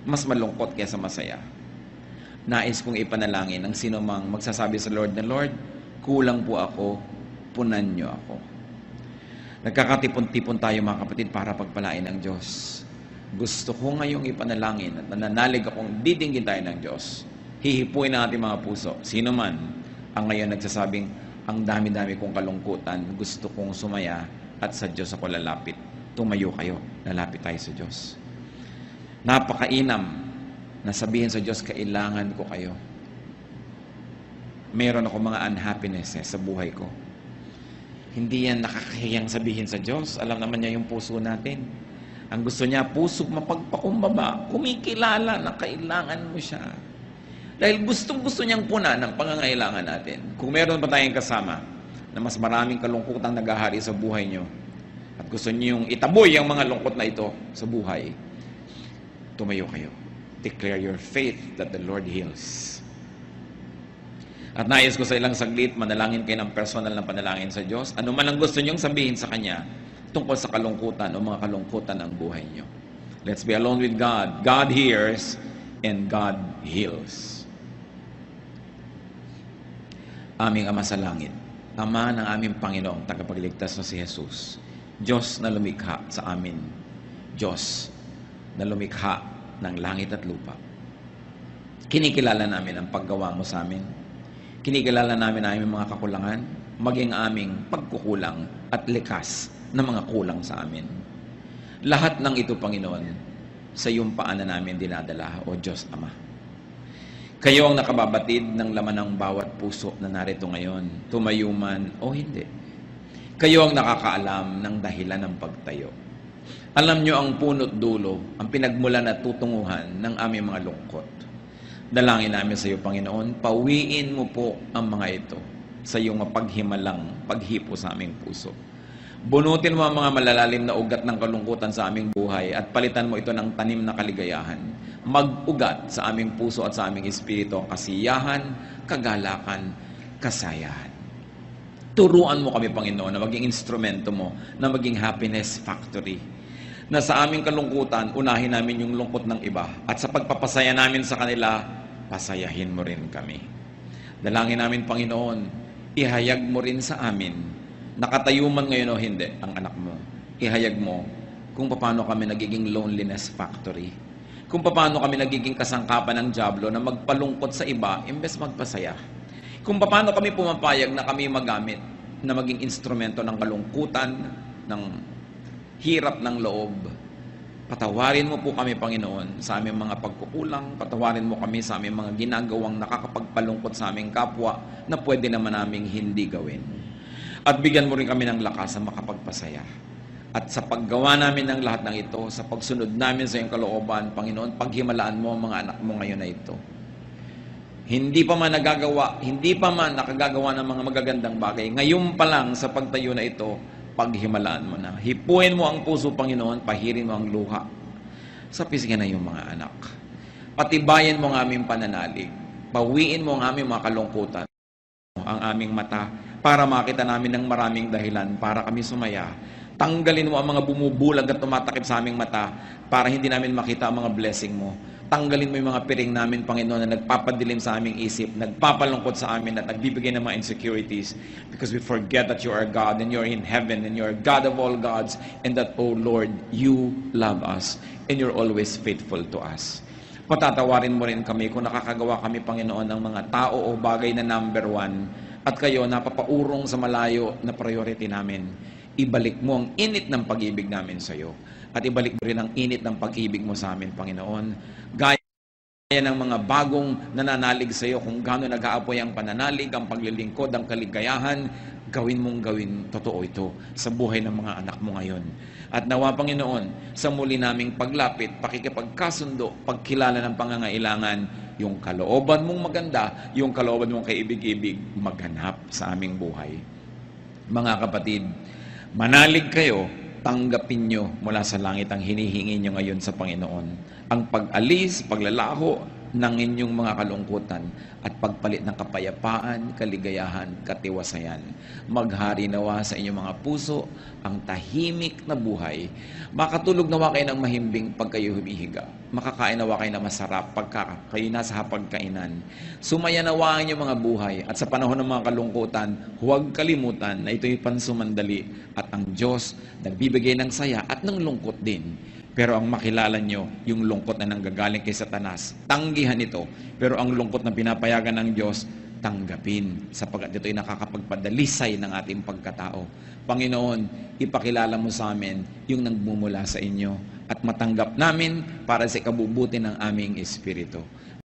Mas malungkot kaysa masaya. Nais kong ipanalangin ang sino mang magsasabi sa Lord na, Lord, kulang po ako, punan niyo ako. Nagkakatipon-tipon tayo mga kapatid para pagpalain ng Diyos. Gusto ko ngayong ipanalangin at nananalig akong didinggin tayo ng Diyos. Hihipuin ang ating mga puso. Sino man ang ngayon nagsasabing, ang dami-dami kong kalungkutan, gusto kong sumaya at sa Diyos ako lalapit. Tumayo kayo, lalapit tayo sa Diyos. Napakainam na sabihin sa Diyos, kailangan ko kayo. Meron ako mga unhappinesses sa buhay ko. Hindi yan nakakahiyang sabihin sa Diyos. Alam naman niya yung puso natin. Ang gusto niya, pusong mapagpakumbaba, kumikilala na kailangan mo siya. Dahil gustong-gusto niyang punan ang pangangailangan natin. Kung meron pa tayong kasama na mas maraming kalungkutang naghahari sa buhay niyo, at gusto niyong itaboy ang mga lungkot na ito sa buhay, tumayo kayo. Declare your faith that the Lord heals. At nais ko sa ilang saglit, manalangin kayo ng personal na panalangin sa Diyos. Ano man ang gusto niyong sabihin sa Kanya tungkol sa kalungkutan o mga kalungkutan ng buhay niyo. Let's be alone with God. God hears and God heals. Aming Ama sa langit, Ama ng aming Panginoong tagapagligtas na si Jesus, Diyos na lumikha sa amin, Diyos na lumikha ng langit at lupa. Kinikilala namin ang paggawa mo sa amin. Kinikilala namin ang aming mga kakulangan, maging aming pagkukulang at likas na mga kulang sa amin. Lahat ng ito, Panginoon, sa iyong paanan namin dinadala, O Diyos Ama. Kayo ang nakababatid ng laman ng bawat puso na narito ngayon, tumayo man o hindi. Kayo ang nakakaalam ng dahilan ng pagtayo. Alam nyo ang punot dulo, ang pinagmulan at tutunguhan ng aming mga lungkot. Dalangin namin sa iyo, Panginoon, pawiin mo po ang mga ito sa iyong mapaghimalang paghipo sa aming puso. Bunutin mo ang mga malalalim na ugat ng kalungkutan sa aming buhay at palitan mo ito ng tanim na kaligayahan. Mag-ugat sa aming puso at sa aming espiritu ang kasiyahan, kagalakan, kasayahan. Turuan mo kami, Panginoon, na maging instrumento mo, na maging happiness factory. Na sa aming kalungkutan, unahin namin yung lungkot ng iba. At sa pagpapasaya namin sa kanila, pasayahin mo rin kami. Dalangin namin, Panginoon, ihayag mo rin sa amin, nakatayo man ngayon o hindi, ang anak mo. Ihayag mo kung paano kami nagiging loneliness factory. Kung paano kami nagiging kasangkapan ng dyablo na magpalungkot sa iba, imbes magpasaya. Kung paano kami pumapayag na kami magamit na maging instrumento ng kalungkutan, ng hirap ng loob. Patawarin mo po kami, Panginoon, sa aming mga pagkukulang. Patawarin mo kami sa aming mga ginagawang nakakapagpalungkot sa aming kapwa na pwede naman naming hindi gawin. At bigyan mo rin kami ng lakas na makapagpasaya. At sa paggawa namin ng lahat ng ito, sa pagsunod namin sa iyong kalooban, Panginoon, paghimalaan mo ang mga anak mo ngayon na ito. Hindi pa man nakagagawa ng mga magagandang bagay. Ngayon pa lang sa pagtayo na ito, paghimalaan mo na. Hipuin mo ang puso, Panginoon, pahirin mo ang luha sa pisngi na iyong mga anak. Patibayan mo ang aming pananalig. Pawiin mo ang aming mga kalungkutan, ang aming mata, para makita namin ng maraming dahilan para kami sumaya. Tanggalin mo ang mga bumubulag at tumatakip sa aming mata para hindi namin makita ang mga blessing mo. Tanggalin mo yung mga piring namin, Panginoon, na nagpapadilim sa aming isip, nagpapalungkot sa amin at nagbibigay ng mga insecurities, because we forget that you are God and you're in heaven and you're God of all gods, and that, oh Lord, you love us and you're always faithful to us. Patatawarin mo rin kami kung nakakagawa kami, Panginoon, ng mga tao o bagay na number one at kayo napapaurong sa malayo na priority namin. Ibalik mo ang init ng pag-ibig namin sa iyo. At ibalik mo rin ang init ng pag-ibig mo sa amin, Panginoon. Gaya ng mga bagong nananalig sa iyo, kung gaano nag-aapoy ang pananalig, ang paglilingkod, ang kaligayahan, gawin mong gawin totoo ito sa buhay ng mga anak mo ngayon. At nawa, Panginoon, sa muli naming paglapit, pakikipagkasundo, pagkilala ng pangangailangan, yung kalooban mong maganda, yung kalooban mong kaibig-ibig, maghanap sa aming buhay. Mga kapatid, manalig kayo, tanggapin nyo mula sa langit ang hinihingi nyo ngayon sa Panginoon. Ang pag-alis, paglalaho ng inyong mga kalungkutan at pagpalit ng kapayapaan, kaligayahan, katiwasayan. Maghari nawa sa inyong mga puso ang tahimik na buhay. Makatulog nawa kayo ng mahimbing pag kayo humihiga. Makakain nawa kayo na masarap pagka kayo nasa hapagkainan. Sumaya nawa ang inyong mga buhay at sa panahon ng mga kalungkutan, huwag kalimutan na ito'y pansumandali at ang Diyos nagbibigay ng saya at ng lungkot din. Pero ang makilala nyo, yung lungkot na nanggagaling kay Satanas, tanggihan ito. Pero ang lungkot na pinapayagan ng Diyos, tanggapin. Sapagkat ito ay nakakapagpadalisay ng ating pagkatao. Panginoon, ipakilala mo sa amin yung nagmumula sa inyo at matanggap namin para sa ikabubuti ng aming espiritu.